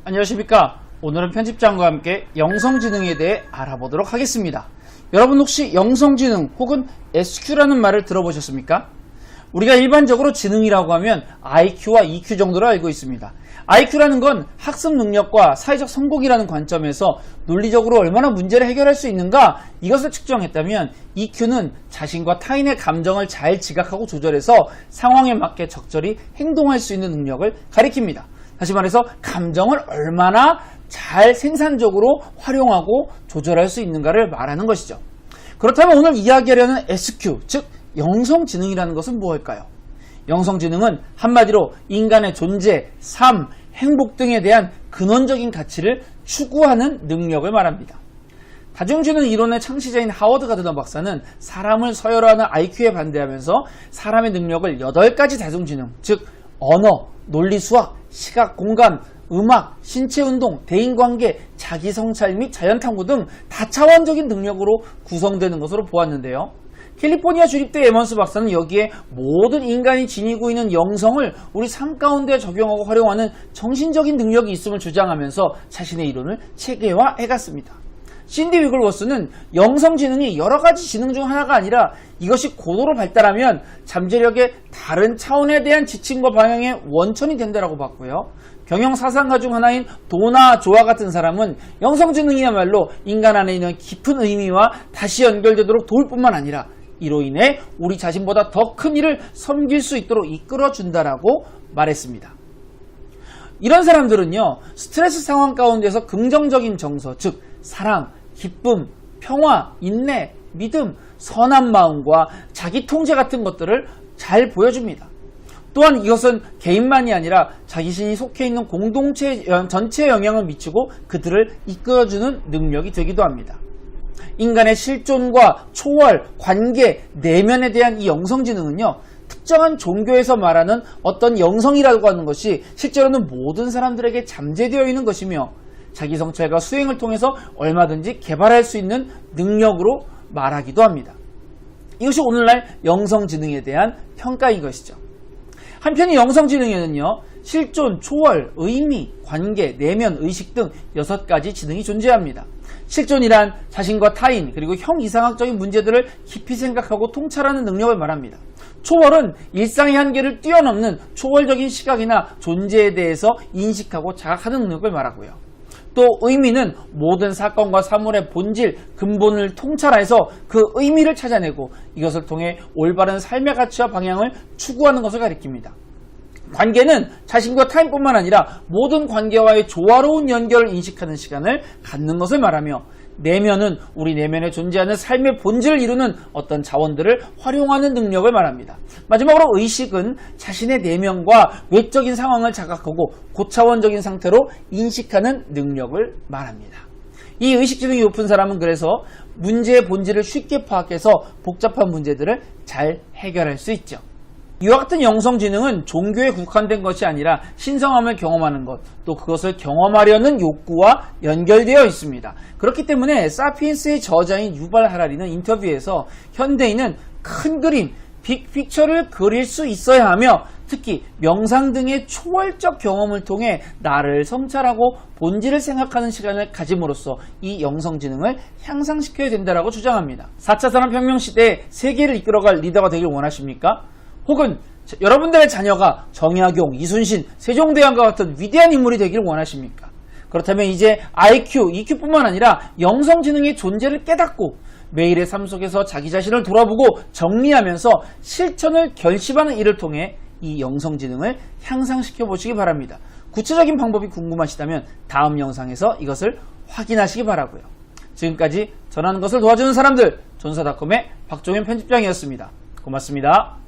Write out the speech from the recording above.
안녕하십니까. 오늘은 편집장과 함께 영성지능에 대해 알아보도록 하겠습니다. 여러분 혹시 영성지능 혹은 SQ라는 말을 들어보셨습니까? 우리가 일반적으로 지능이라고 하면 IQ와 EQ 정도로 알고 있습니다. IQ라는 건 학습 능력과 사회적 성공이라는 관점에서 논리적으로 얼마나 문제를 해결할 수 있는가 이것을 측정했다면 EQ는 자신과 타인의 감정을 잘 지각하고 조절해서 상황에 맞게 적절히 행동할 수 있는 능력을 가리킵니다. 다시 말해서 감정을 얼마나 잘 생산적으로 활용하고 조절할 수 있는가를 말하는 것이죠. 그렇다면 오늘 이야기하려는 SQ, 즉 영성지능이라는 것은 무엇일까요? 영성지능은 한마디로 인간의 존재, 삶, 행복 등에 대한 근원적인 가치를 추구하는 능력을 말합니다. 다중지능 이론의 창시자인 하워드 가드너 박사는 사람을 서열화하는 IQ에 반대하면서 사람의 능력을 8가지 다중지능, 즉 언어, 논리, 수학, 시각, 공간, 음악, 신체운동, 대인관계, 자기성찰 및 자연탐구 등 다차원적인 능력으로 구성되는 것으로 보았는데요. 캘리포니아 주립대 에먼스 박사는 여기에 모든 인간이 지니고 있는 영성을 우리 삶 가운데 적용하고 활용하는 정신적인 능력이 있음을 주장하면서 자신의 이론을 체계화해갔습니다. 신디 위글워스는 영성지능이 여러가지 지능 중 하나가 아니라 이것이 고도로 발달하면 잠재력의 다른 차원에 대한 지침과 방향의 원천이 된다고 봤고요. 경영사상가 중 하나인 도나 조와 같은 사람은 영성지능이야말로 인간 안에 있는 깊은 의미와 다시 연결되도록 도울 뿐만 아니라 이로 인해 우리 자신보다 더 큰 일을 섬길 수 있도록 이끌어준다라고 말했습니다. 이런 사람들은요, 스트레스 상황 가운데서 긍정적인 정서, 즉 사랑, 기쁨, 평화, 인내, 믿음, 선한 마음과 자기 통제 같은 것들을 잘 보여줍니다. 또한 이것은 개인만이 아니라 자신이 속해 있는 공동체 전체에 영향을 미치고 그들을 이끌어주는 능력이 되기도 합니다. 인간의 실존과 초월, 관계, 내면에 대한 이 영성지능은요, 특정한 종교에서 말하는 어떤 영성이라고 하는 것이 실제로는 모든 사람들에게 잠재되어 있는 것이며 자기성찰과 수행을 통해서 얼마든지 개발할 수 있는 능력으로 말하기도 합니다. 이것이 오늘날 영성지능에 대한 평가인 것이죠. 한편 이 영성지능에는요, 실존, 초월, 의미, 관계, 내면, 의식 등 6가지 지능이 존재합니다. 실존이란 자신과 타인 그리고 형이상학적인 문제들을 깊이 생각하고 통찰하는 능력을 말합니다. 초월은 일상의 한계를 뛰어넘는 초월적인 시각이나 존재에 대해서 인식하고 자각하는 능력을 말하고요. 또 의미는 모든 사건과 사물의 본질, 근본을 통찰해서 그 의미를 찾아내고 이것을 통해 올바른 삶의 가치와 방향을 추구하는 것을 가리킵니다. 관계는 자신과 타인뿐만 아니라 모든 관계와의 조화로운 연결을 인식하는 시간을 갖는 것을 말하며 내면은 우리 내면에 존재하는 삶의 본질을 이루는 어떤 자원들을 활용하는 능력을 말합니다. 마지막으로 의식은 자신의 내면과 외적인 상황을 자각하고 고차원적인 상태로 인식하는 능력을 말합니다. 이 의식지능이 높은 사람은 그래서 문제의 본질을 쉽게 파악해서 복잡한 문제들을 잘 해결할 수 있죠. 이와 같은 영성지능은 종교에 국한된 것이 아니라 신성함을 경험하는 것, 또 그것을 경험하려는 욕구와 연결되어 있습니다. 그렇기 때문에 사피엔스의 저자인 유발 하라리는 인터뷰에서 현대인은 큰 그림, 빅픽처를 그릴 수 있어야 하며 특히 명상 등의 초월적 경험을 통해 나를 성찰하고 본질을 생각하는 시간을 가짐으로써 이 영성지능을 향상시켜야 된다고 주장합니다. 4차 산업혁명 시대에 세계를 이끌어갈 리더가 되길 원하십니까? 혹은 여러분들의 자녀가 정약용, 이순신, 세종대왕과 같은 위대한 인물이 되기를 원하십니까? 그렇다면 이제 IQ, EQ뿐만 아니라 영성지능의 존재를 깨닫고 매일의 삶 속에서 자기 자신을 돌아보고 정리하면서 실천을 결심하는 일을 통해 이 영성지능을 향상시켜 보시기 바랍니다. 구체적인 방법이 궁금하시다면 다음 영상에서 이것을 확인하시기 바라고요. 지금까지 전하는 것을 도와주는 사람들, 전사닷컴의 박종현 편집장이었습니다. 고맙습니다.